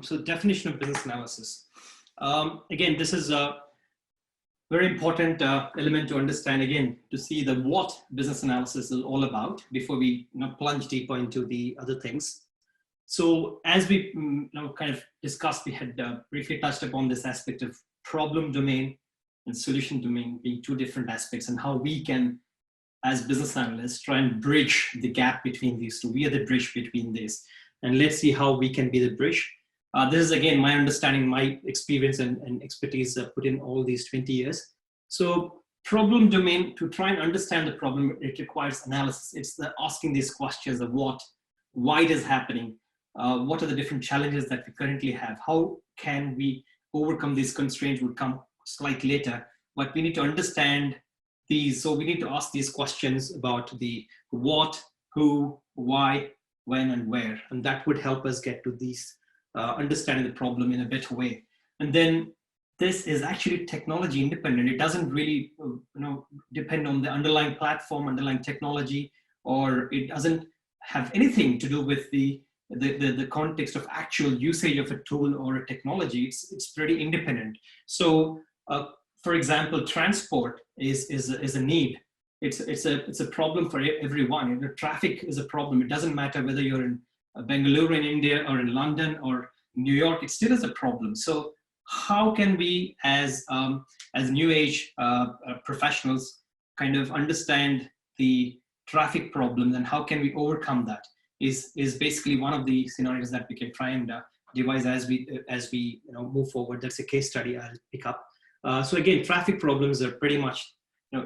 So definition of business analysis. Again, this is a very important element to understand, again, to see the what business analysis is all about before we plunge deeper into the other things. So as we kind of discussed, we had briefly touched upon this aspect of problem domain and solution domain being two different aspects, and how we can, as business analysts, try and bridge the gap between these two. We are the bridge between this. And let's see how we can be the bridge. This is, again, my understanding, my experience and expertise put in all these 20 years. So problem domain, to try and understand the problem, it requires analysis. It's asking these questions of what, why it is happening, what are the different challenges that we currently have, how can we overcome these constraints, would come slightly later, but we need to understand these. So we need to ask these questions about the what, who, why, when, and where, and that would help us get to these understanding the problem in a better way. And then this is actually technology independent. It doesn't really depend on the underlying platform, underlying technology, or it doesn't have anything to do with the context of actual usage of a tool or a technology. It's pretty independent. So for example, transport is a need. It's a problem for everyone. Traffic is a problem. It doesn't matter whether you're in Bangalore in India or in London or New York, it still is a problem. So how can we, as new age professionals, kind of understand the traffic problems, and how can we overcome that is basically one of the scenarios that we can try and devise as we move forward. That's a case study I'll pick up. So again, traffic problems are pretty much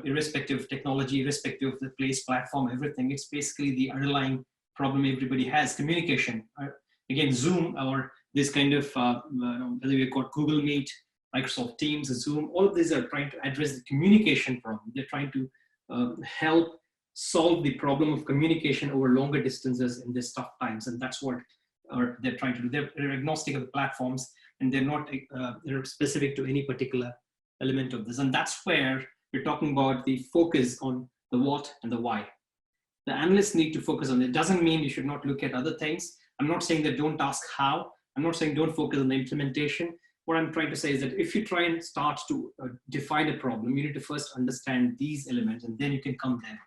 irrespective of technology, irrespective of the place, platform, everything. It's basically the underlying problem everybody has: communication. Again, Zoom or this kind of whether we've got Google Meet, Microsoft Teams, Zoom, all of these are trying to address the communication problem. They're trying to help solve the problem of communication over longer distances in these tough times, and that's what they're trying to do. They're agnostic of the platforms, and they're specific to any particular element of this. And that's where we're talking about the focus on the what and the why. The analysts need to focus on it. It doesn't mean you should not look at other things. I'm not saying that don't ask how. I'm not saying don't focus on the implementation. What I'm trying to say is that if you try and start to define a problem, you need to first understand these elements, and then you can come there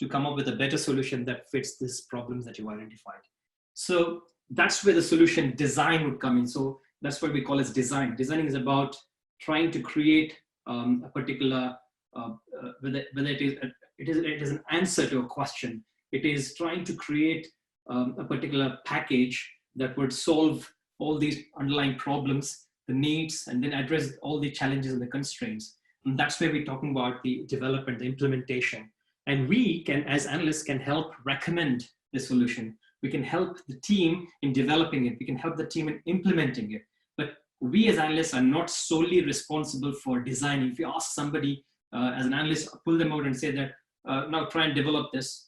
to come up with a better solution that fits these problems that you've identified. So that's where the solution design would come in. So that's what we call as design. Designing is about trying to create a particular, whether it is an answer to a question. It is trying to create a particular package that would solve all these underlying problems, the needs, and then address all the challenges and the constraints. And that's where we're talking about the development, the implementation. And we can, as analysts, can help recommend the solution. We can help the team in developing it. We can help the team in implementing it. But we as analysts are not solely responsible for designing. If you ask somebody as an analyst, pull them out and say that, now try and develop this.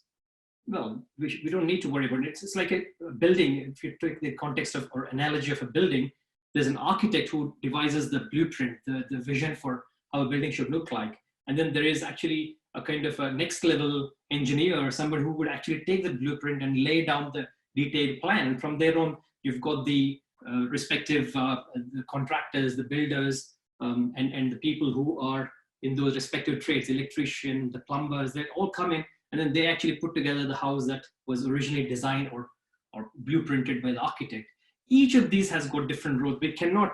Well, we don't need to worry about it. It's like a building. If you take the context of or analogy of a building, there's an architect who devises the blueprint, the vision for how a building should look like. And then there is actually a kind of a next level engineer or somebody who would actually take the blueprint and lay down the detailed plan. And from there on, you've got the respective the contractors, the builders, and the people who are in those respective trades, the electrician, the plumbers, they all come in, and then they actually put together the house that was originally designed or blueprinted by the architect. Each of these has got different roles. We cannot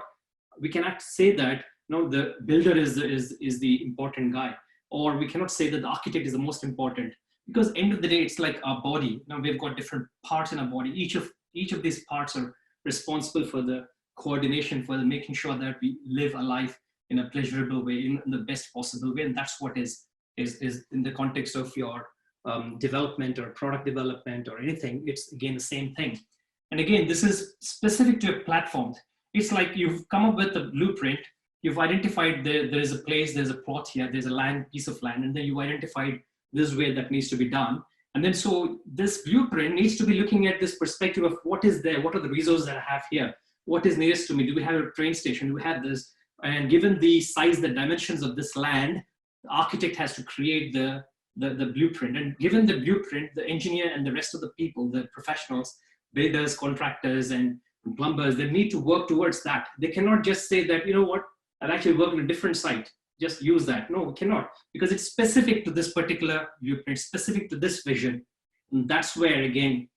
say that the builder is the important guy, or we cannot say that the architect is the most important, because end of the day, it's like our body. Now we've got different parts in our body. Each of these parts are responsible for the coordination, for the making sure that we live a life in a pleasurable way, in the best possible way. And that's what is in the context of your development or product development or anything. It's again the same thing. And again, this is specific to a platform. It's like you've come up with a blueprint. You've identified there is a place, there's a plot here, there's a piece of land, and then you identified this way that needs to be done. And then so this blueprint needs to be looking at this perspective of what is there, what are the resources that I have here, what is nearest to me, do we have a train station, do we have this? And given the size, the dimensions of this land, the architect has to create the blueprint. And given the blueprint, the engineer and the rest of the people, the professionals, builders, contractors, and and plumbers, they need to work towards that. They cannot just say that, you know what, I'll actually work on a different site, just use that. No, we cannot, because it's specific to this particular viewpoint, specific to this vision. And that's where, again,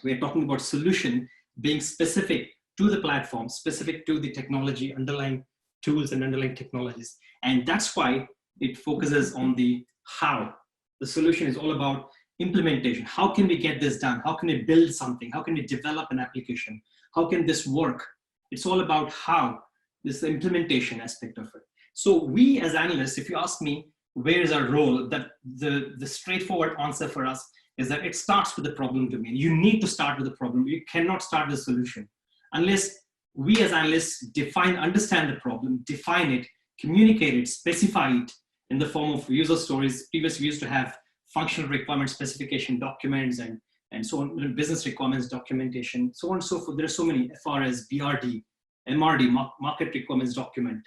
we're talking about solution being specific to the platform, specific to the technology, underlying tools and underlying technologies. And that's why it focuses on the how. The solution is all about implementation. How can we get this done? How can we build something? How can we develop an application? How can this work? It's all about how, this implementation aspect of it. So we as analysts, if you ask me, where is our role? That the straightforward answer for us is that it starts with the problem domain. You need to start with the problem. You cannot start with the solution unless we as analysts define, understand the problem, define it, communicate it, specify it in the form of user stories. Previously, we used to have functional requirement specification documents and so on, business requirements documentation, so on and so forth. There are so many, FRS, BRD, MRD, market requirements document,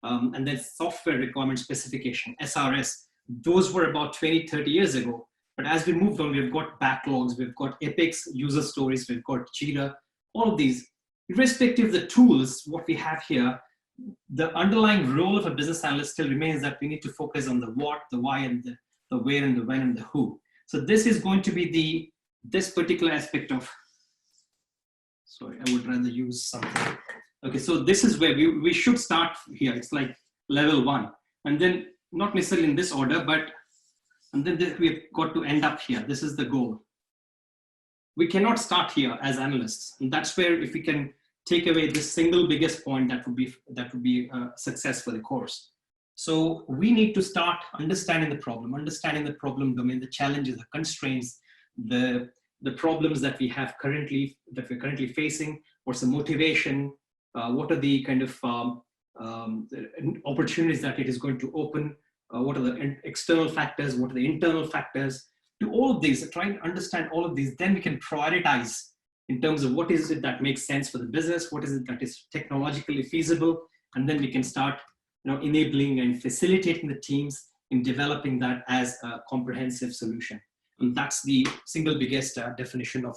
and then software requirement specification, SRS. Those were about 20, 30 years ago. But as we moved on, we've got backlogs, we've got epics, user stories, we've got Jira, all of these. Irrespective of the tools, what we have here, the underlying role of a business analyst still remains that we need to focus on the what, the why, and the where, and the when, and the who. So this is going to be this particular aspect of, sorry, I would rather use something. Okay, so this is where we should start here. It's like level 1. And then not necessarily in this order, but and then we've got to end up here. This is the goal. We cannot start here as analysts. And that's where if we can take away the single biggest point, that would be a success for the course. So we need to start understanding the problem domain, the challenges, the constraints, the problems that we're currently facing. What's the motivation? What are the kind of opportunities that it is going to open? What are the external factors? What are the internal factors? To all of these, trying to understand all of these, then we can prioritize in terms of what is it that makes sense for the business, what is it that is technologically feasible, and then we can start, enabling and facilitating the teams in developing that as a comprehensive solution. And that's the single biggest definition of